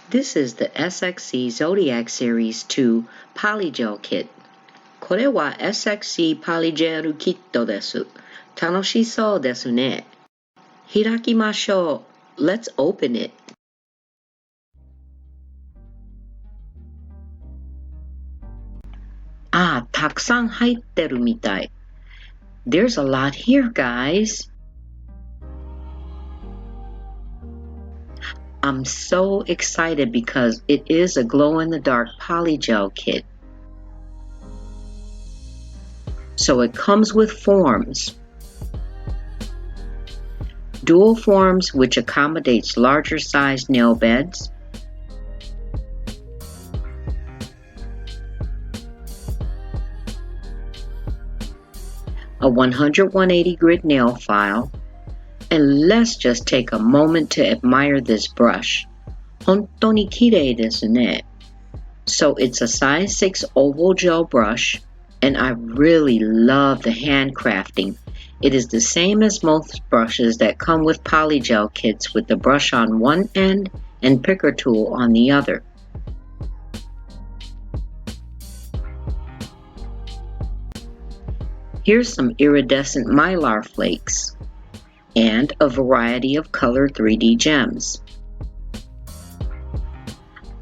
This is the SXC Zodiac Series 2 POLYGEL Kit. これは SXC ポリジェルキットです。楽しそうですね。開きましょう。Let's open it. たくさん入ってるみたい。There's a lot here, guys. I'm so excited because it is a glow-in-the-dark polygel kit. So it comes with forms. Dual forms, which accommodates larger sized nail beds. A 100-180 grid nail file. And let's just take a moment to admire this brush. 本当に綺麗ですね. So it's a size 6 oval gel brush, and I really love the handcrafting. It is the same as most brushes that come with polygel kits with the brush on one end and picker tool on the other. Here's some iridescent mylar flakes and a variety of colored 3D gems.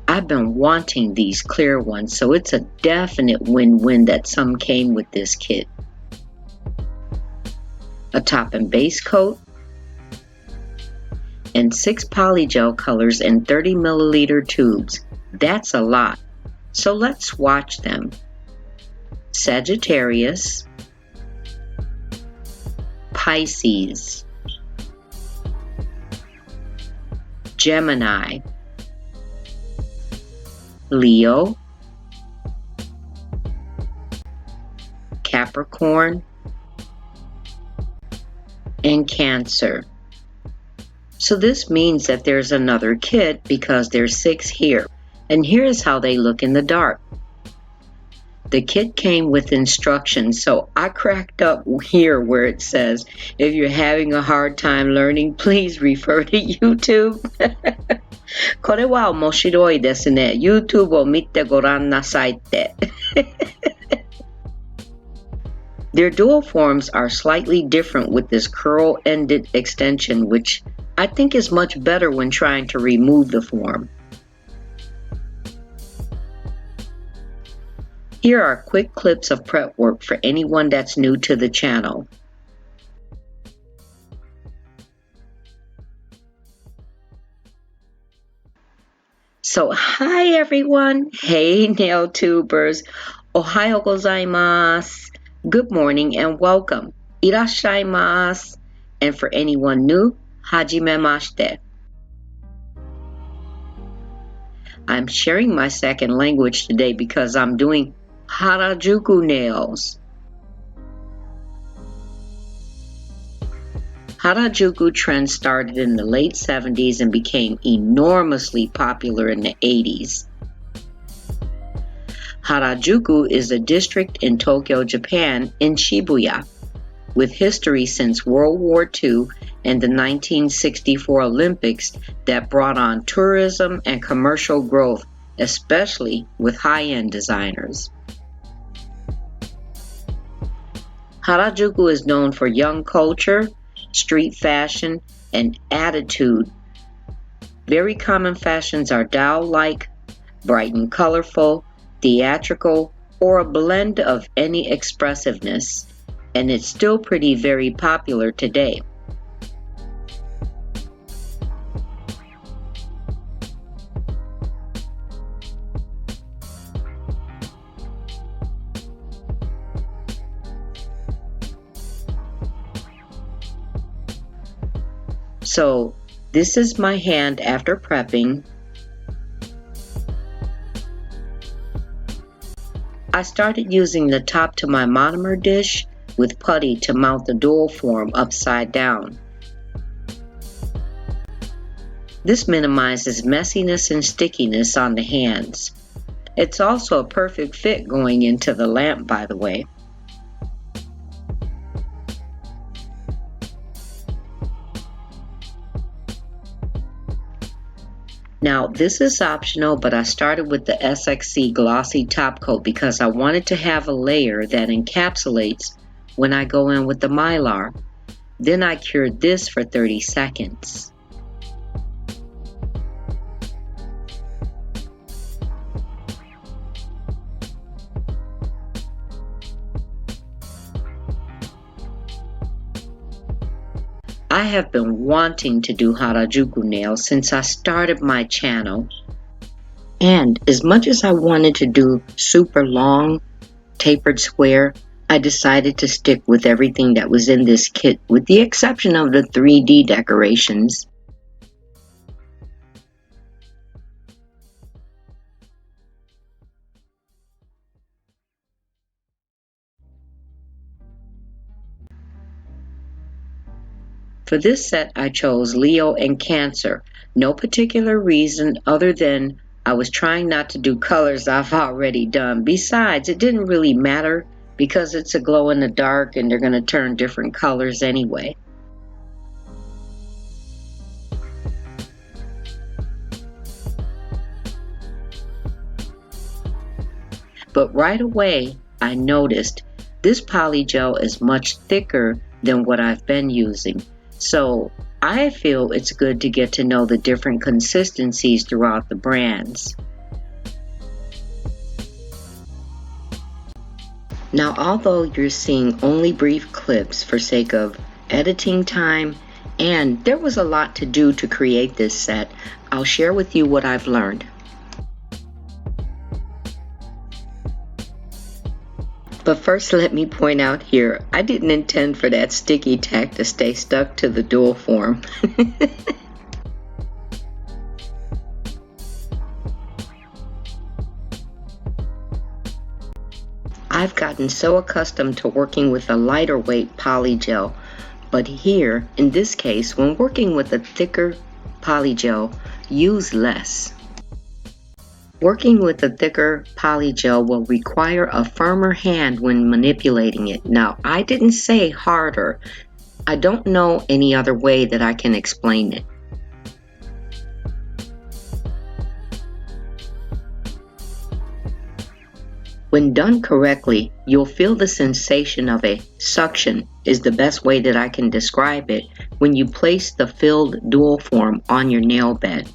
I've been wanting these clear ones, so it's a definite win-win that some came with this kit. A top and base coat, and 6 polygel colors in 30 milliliter tubes. That's a lot, so let's swatch them. Sagittarius, Pisces, Gemini, Leo, Capricorn, and Cancer. So this means that there's another kit because there's 6 here. And here's how they look in the dark. The kit came with instructions, so I cracked up here where it says, if you're having a hard time learning, please refer to YouTube. これは面白いですね。YouTube を見てごらんなさいって。Their dual forms are slightly different with this curl-ended extension, which I think is much better when trying to remove the form. Here are quick clips of prep work for anyone that's new to the channel. So hi everyone! Hey NailTubers! Ohayo gozaimasu! Good morning and welcome! Irashaimasu! And for anyone new, hajimemashite! I'm sharing my second language today because I'm doing Harajuku nails. Harajuku trend started in the late 70s and became enormously popular in the 80s. Harajuku is a district in Tokyo, Japan, in Shibuya, with history since World War II and the 1964 Olympics that brought on tourism and commercial growth, especially with high-end designers. Harajuku is known for young culture, street fashion, and attitude. Very common fashions are doll-like, bright and colorful, theatrical, or a blend of any expressiveness, and it's still very popular today. So this is my hand after prepping. I started using the top to my monomer dish with putty to mount the dual form upside down. This minimizes messiness and stickiness on the hands. It's also a perfect fit going into the lamp, by the way. Now this is optional, but I started with the SXC Glossy Top Coat because I wanted to have a layer that encapsulates when I go in with the Mylar. Then I cured this for 30 seconds. I have been wanting to do Harajuku nails since I started my channel. And as much as I wanted to do super long, tapered square, I decided to stick with everything that was in this kit with the exception of the 3D decorations. For this set, I chose Leo and Cancer. No particular reason other than I was trying not to do colors I've already done. Besides, it didn't really matter because it's a glow in the dark and they're going to turn different colors anyway. But right away, I noticed this polygel is much thicker than what I've been using. So I feel it's good to get to know the different consistencies throughout the brands. Now, although you're seeing only brief clips for sake of editing time, and there was a lot to do to create this set, I'll share with you what I've learned. But first, let me point out here, I didn't intend for that sticky tack to stay stuck to the dual form. I've gotten so accustomed to working with a lighter weight polygel, but here, in this case, when working with a thicker polygel, use less. Working with a thicker polygel will require a firmer hand when manipulating it. Now, I didn't say harder. I don't know any other way that I can explain it. When done correctly, you'll feel the sensation of a suction is the best way that I can describe it when you place the filled dual form on your nail bed.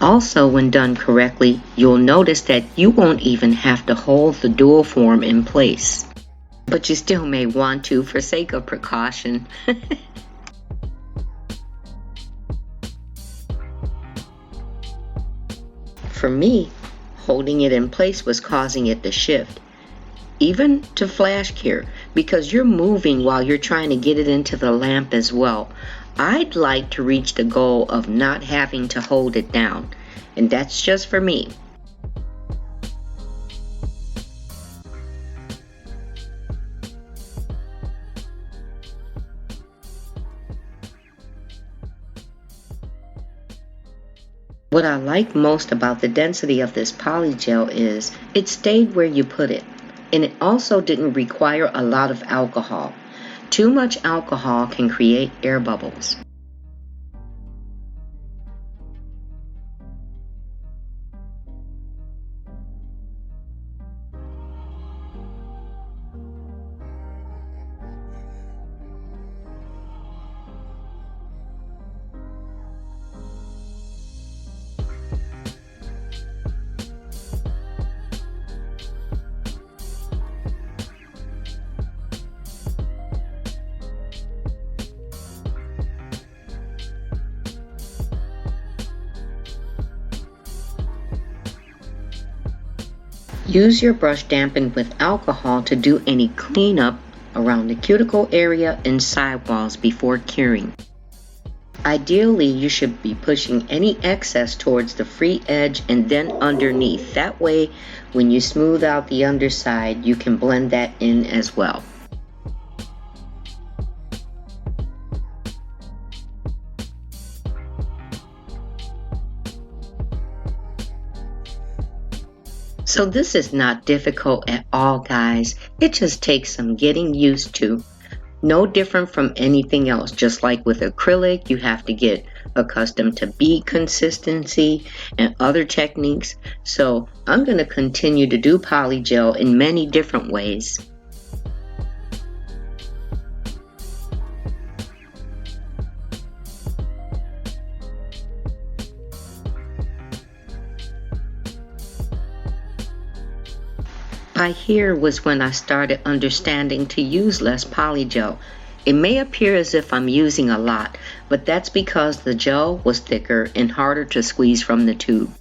Also, when done correctly, you'll notice that you won't even have to hold the dual form in place. But you still may want to for sake of precaution. For me, holding it in place was causing it to shift, even to flash cure, because you're moving while you're trying to get it into the lamp as well. I'd like to reach the goal of not having to hold it down, and that's just for me. What I like most about the density of this polygel is it stayed where you put it, and it also didn't require a lot of alcohol. Too much alcohol can create air bubbles. Use your brush dampened with alcohol to do any cleanup around the cuticle area and sidewalls before curing. Ideally, you should be pushing any excess towards the free edge and then underneath. That way, when you smooth out the underside, you can blend that in as well. So this is not difficult at all, guys. It just takes some getting used to. No different from anything else. Just like with acrylic, you have to get accustomed to bead consistency and other techniques, so I'm going to continue to do polygel in many different ways. By here was when I started understanding to use less polygel. It may appear as if I'm using a lot, but that's because the gel was thicker and harder to squeeze from the tube.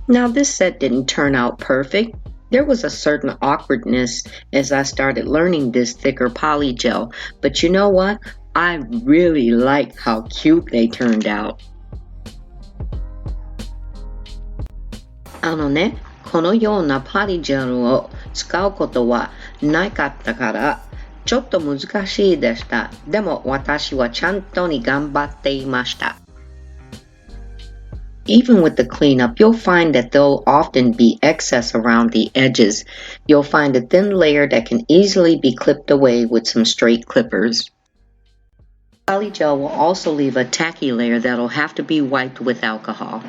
Now this set didn't turn out perfect. There was a certain awkwardness as I started learning this thicker polygel, but you know what? I really like how cute they turned out. このようなパリジェルを使うことはなかったからちょっと難しいでした。でも私はちゃんとに頑張っていました。Even with the cleanup, you'll find that there'll often be excess around the edges. You'll find a thin layer that can easily be clipped away with some straight clippers. Polygel will also leave a tacky layer that'll have to be wiped with alcohol.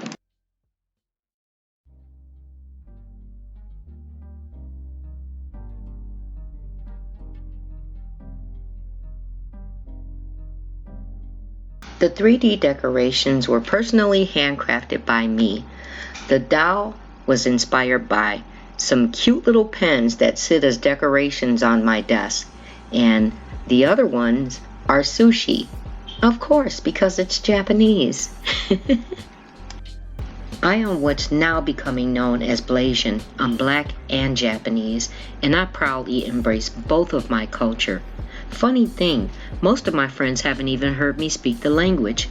The 3D decorations were personally handcrafted by me. The dowel was inspired by some cute little pens that sit as decorations on my desk, and the other ones are sushi. Of course, because it's Japanese. I am what's now becoming known as Blasian. I'm black and Japanese, and I proudly embrace both of my culture. Funny thing, most of my friends haven't even heard me speak the language.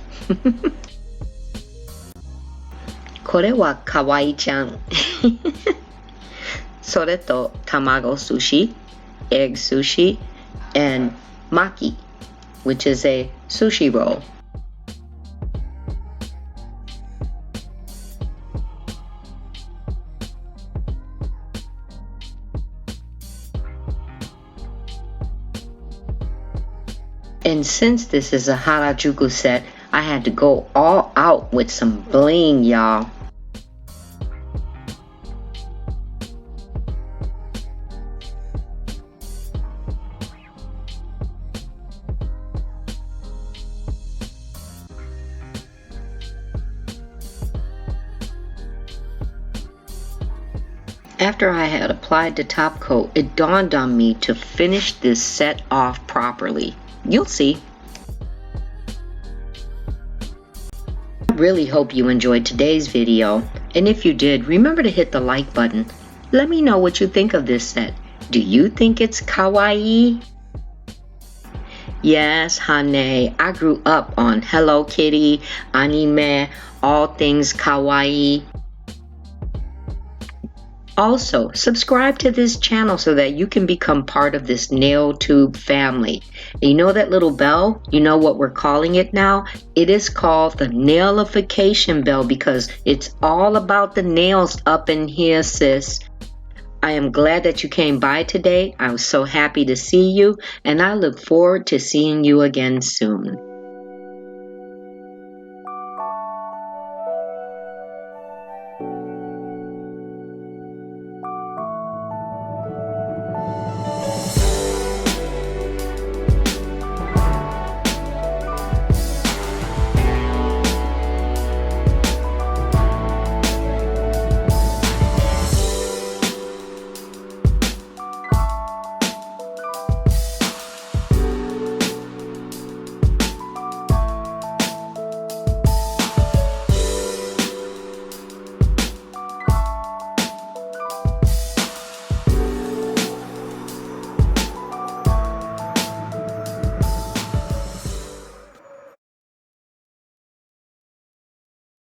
これはかわいちゃん。それと卵 sushi, egg sushi, and maki, which is a sushi roll. And since this is a Harajuku set, I had to go all out with some bling, y'all. After I had applied the top coat, it dawned on me to finish this set off properly. You'll see. I really hope you enjoyed today's video, and if you did, remember to hit the like button. Let me know what you think of this set. Do you think it's kawaii? Yes, honey, I grew up on Hello Kitty, anime, all things kawaii. Also, subscribe to this channel so that you can become part of this NailTube family. And you know that little bell? You know what we're calling it now? It is called the nailification bell because it's all about the nails up in here, sis. I am glad that you came by today. I was so happy to see you, and I look forward to seeing you again soon.